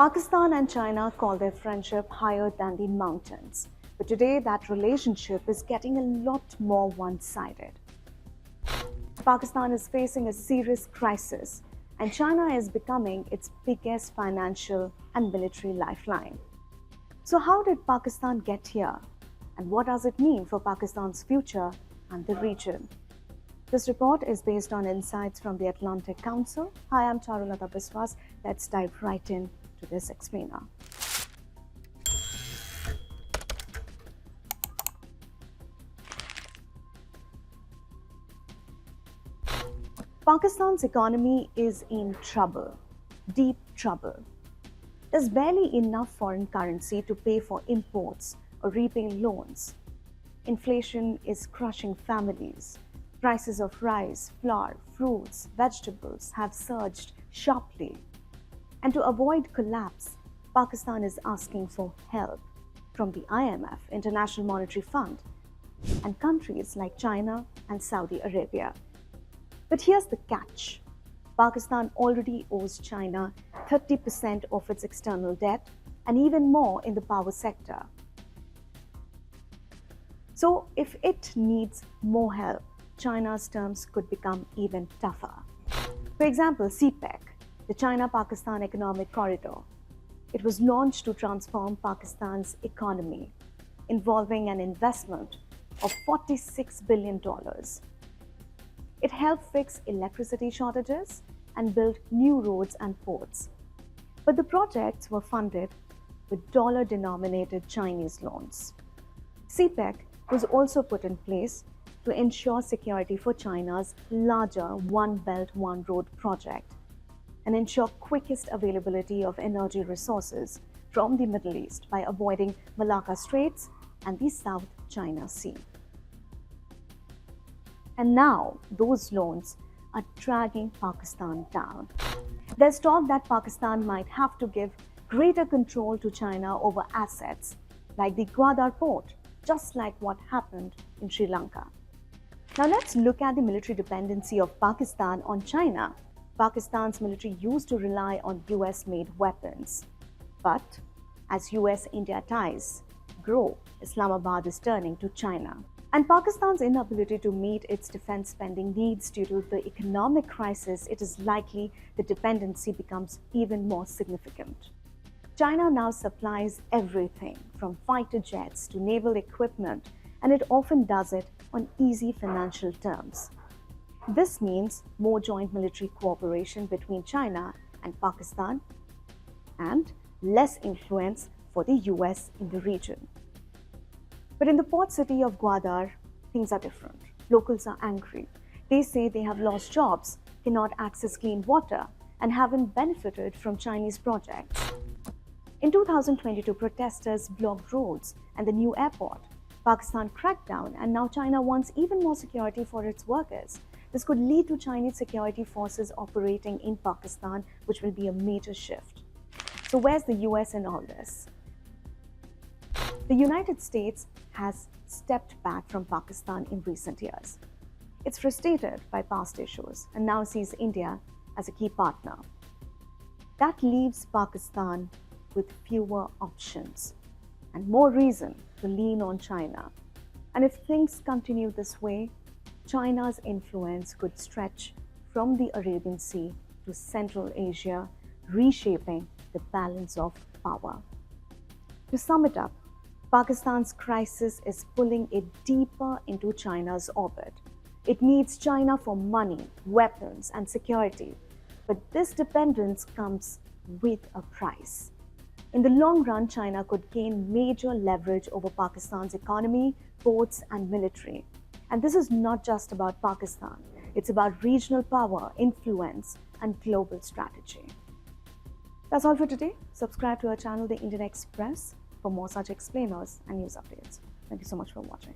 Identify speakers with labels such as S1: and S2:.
S1: Pakistan and China call their friendship higher than the mountains. But today, that relationship is getting a lot more one-sided. Pakistan is facing a serious crisis, and China is becoming its biggest financial and military lifeline. So how did Pakistan get here? And what does it mean for Pakistan's future and the region? This report is based on insights from the Atlantic Council. Hi, I'm Charulata Biswas. Let's dive right in to this explainer. Pakistan's economy is in trouble, deep trouble. There's barely enough foreign currency to pay for imports or repay loans. Inflation is crushing families. Prices of rice, flour, fruits, vegetables have surged sharply. And to avoid collapse, Pakistan is asking for help from the IMF, International Monetary Fund, and countries like China and Saudi Arabia. But here's the catch. Pakistan already owes China 30% of its external debt and even more in the power sector. So if it needs more help, China's terms could become even tougher. For example, CPEC, the China-Pakistan Economic Corridor. It was launched to transform Pakistan's economy, involving an investment of $46 billion. It helped fix electricity shortages and build new roads and ports. But the projects were funded with dollar-denominated Chinese loans. CPEC was also put in place to ensure security for China's larger One Belt, One Road project and ensure quickest availability of energy resources from the Middle East by avoiding Malacca Straits and the South China Sea. And now those loans are dragging Pakistan down. There's talk that Pakistan might have to give greater control to China over assets like the Gwadar port, just like what happened in Sri Lanka. Now let's look at the military dependency of Pakistan on China. Pakistan's military used to rely on US-made weapons. But as US-India ties grow, Islamabad is turning to China. And Pakistan's inability to meet its defense spending needs due to the economic crisis, it is likely the dependency becomes even more significant. China now supplies everything from fighter jets to naval equipment, and it often does it on easy financial terms. This means more joint military cooperation between China and Pakistan and less influence for the US in the region. But in the port city of Gwadar, things are different. Locals are angry. They say they have lost jobs, cannot access clean water, and haven't benefited from Chinese projects. In 2022, protesters blocked roads and the new airport. Pakistan cracked down, and now China wants even more security for its workers. This could lead to Chinese security forces operating in Pakistan, which will be a major shift. So where's the US in all this? The United States has stepped back from Pakistan in recent years. It's frustrated by past issues and now sees India as a key partner. That leaves Pakistan with fewer options and more reason to lean on China. And if things continue this way, China's influence could stretch from the Arabian Sea to Central Asia, reshaping the balance of power. To sum it up, Pakistan's crisis is pulling it deeper into China's orbit. It needs China for money, weapons, and security. But this dependence comes with a price. In the long run, China could gain major leverage over Pakistan's economy, ports, and military. And this is not just about Pakistan. It's about regional power, influence, and global strategy. That's all for today. Subscribe to our channel, The Indian Express, for more such explainers and news updates. Thank you so much for watching.